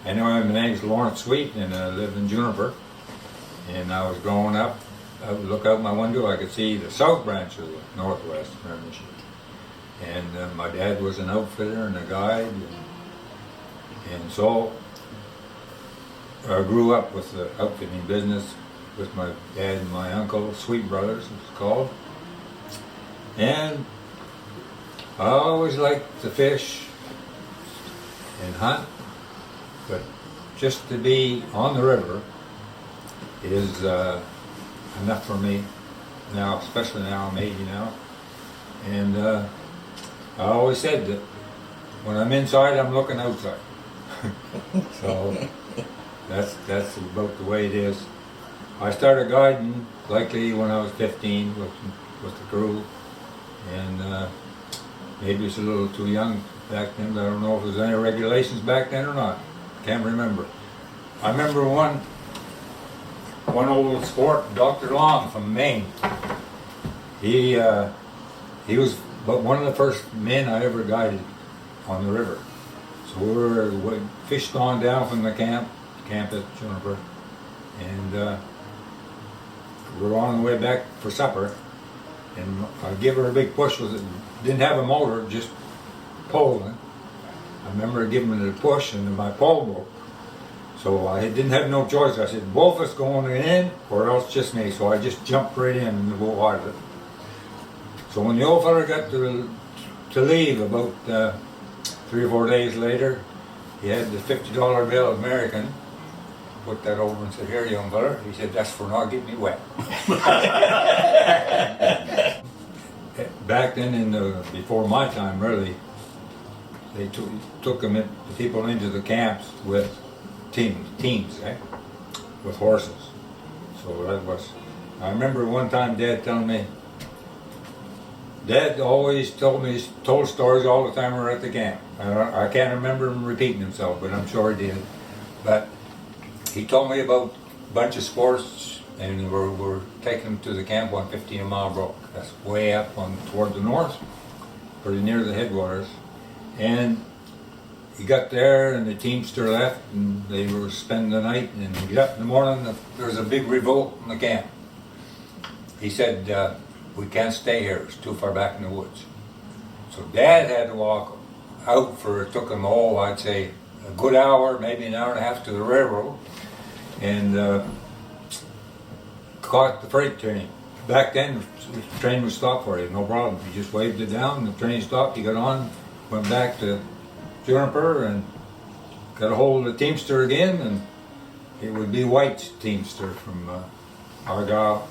Anyway, my name's Lawrence Sweet, and I live in Juniper. And I was growing up, I would look out my window, I could see the south branch of the Northwest Miramichi. And my dad was an outfitter and a guide, and so I grew up with the outfitting business with my dad and my uncle, Sweet Brothers it was called. And I always liked to fish and hunt, but just to be on the river is enough for me now, especially now I'm 80 now. And I always said that when I'm inside, I'm looking outside. So that's about the way it is. I started guiding likely when I was 15 with the crew, and maybe it's a little too young back then, but I don't know if there was any regulations back then or not. Can't remember. I remember one old sport, Dr. Long from Maine. He was one of the first men I ever guided on the river. So we fished on down from the camp at Juniper, and we were on the way back for supper, and I give her a big push with it. Didn't have a motor, just poling. I remember giving it a push, and my pole broke. So I didn't have no choice. I said, both of us going in, or else just me. So I just jumped right in the water. So when the old fella got to leave about 3 or 4 days later, he had the $50 bill American, put that over and said, here, young fella. He said, that's for not getting me wet. Back then, before my time, really, they took the people into the camps with teams, with horses. So that was, I remember one time Dad telling me, Dad always told stories all the time we were at the camp. I can't remember him repeating himself, but I'm sure he did. But he told me about a bunch of sports, and we're taking them to the camp on 15 Mile Brook. That's way up toward the north, pretty near the headwaters. And he got there, and the teamster left, and they were spending the night. And he got up in the morning, there was a big revolt in the camp. He said, we can't stay here, it's too far back in the woods. So Dad had to walk out it took him, I'd say a good hour, maybe an hour and a half to the railroad, and caught the freight train. Back then, the train would stop for you, no problem. You just waved it down, the train stopped, you got on, went back to Juniper and got a hold of the teamster again, and it would be White's teamster from Argyle.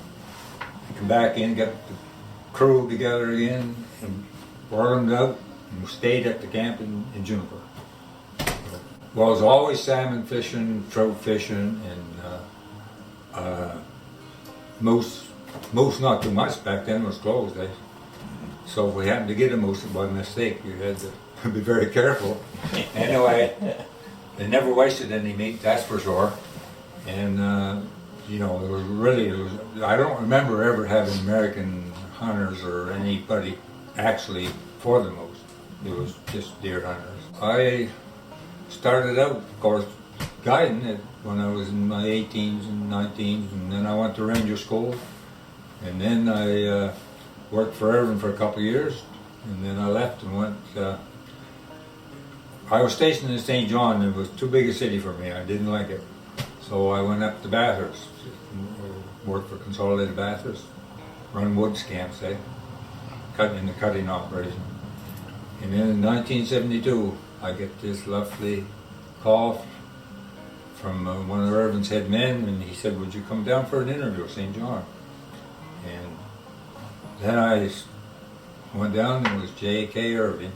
Come back in, got the crew together again, and warmed out, and stayed at the camp in Juniper. Well, it was always salmon fishing, trout fishing, and moose. Moose not too much back then, it was closed. So if we happened to get a moose by mistake, you had to be very careful. Anyway, they never wasted any meat, that's for sure. And I don't remember ever having American hunters or anybody actually for the moose. It was just deer hunters. I started out, of course, guiding it when I was in my 18s and 19s, and then I went to ranger school, and then I worked for Irvin for a couple of years, and then I left and went. I was stationed in St. John. It was too big a city for me. I didn't like it. So I went up to Bathurst, worked for Consolidated Bathurst, run woods camps, in the cutting operation. And then in 1972, I get this lovely call from one of Irvin's head men, and he said, would you come down for an interview at St. John? And then I went down, and it was J.K. Irving.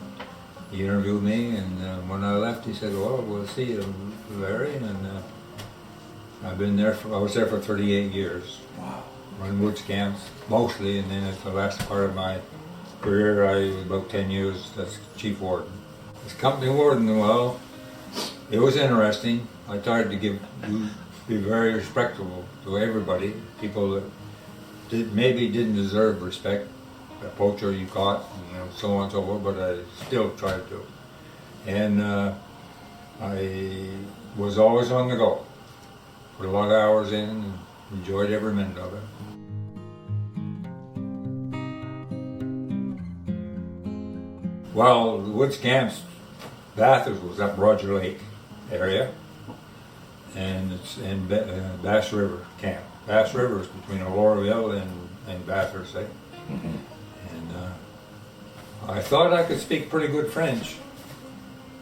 He interviewed me, and when I left, he said, well, we'll see you, Larry. And I've been there I was there for 38 years. Wow. Run woods camps, mostly, and then at the last part of my career, about 10 years, as chief warden. As company warden, well, it was interesting. I tried to be very respectful to everybody, people that maybe didn't deserve respect, a poacher you caught, so on and so forth, but I still tried to. And I was always on the go. Put a lot of hours in and enjoyed every minute of it. Well, the Woods Camps, Bathurst was up Roger Lake area, and it's in Bass River Camp. Bass River is between Auroraville and Bathurst, eh? And I thought I could speak pretty good French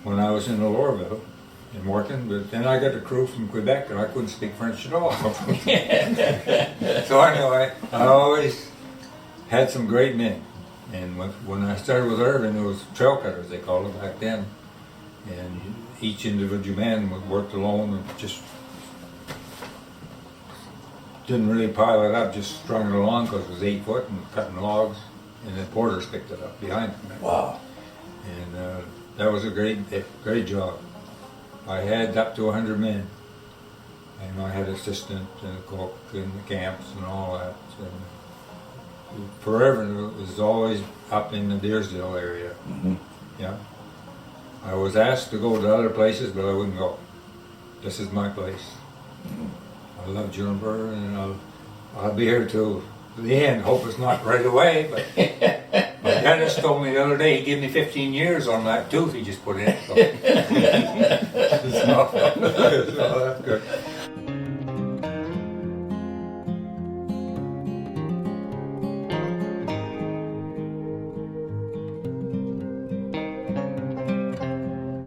when I was in Auroraville and working, but then I got a crew from Quebec and I couldn't speak French at all. So anyway, I always had some great men. And when I started with Irving, it was trail cutters, they called it back then. And each individual man worked alone and just didn't really pile it up, just strung it along because it was 8 foot and cutting logs. And the porters picked it up behind them. Wow. And that was a great job. I had up to 100 men. And I had assistant and a cook in the camps and all that. And forever it was always up in the Deersdale area. Yeah. I was asked to go to other places, but I wouldn't go. This is my place. I love Juniper, and I'll be here till the end. Hope it's not right away, but my dentist told me the other day he gave me 15 years on that tooth he just put in. So, so that's good.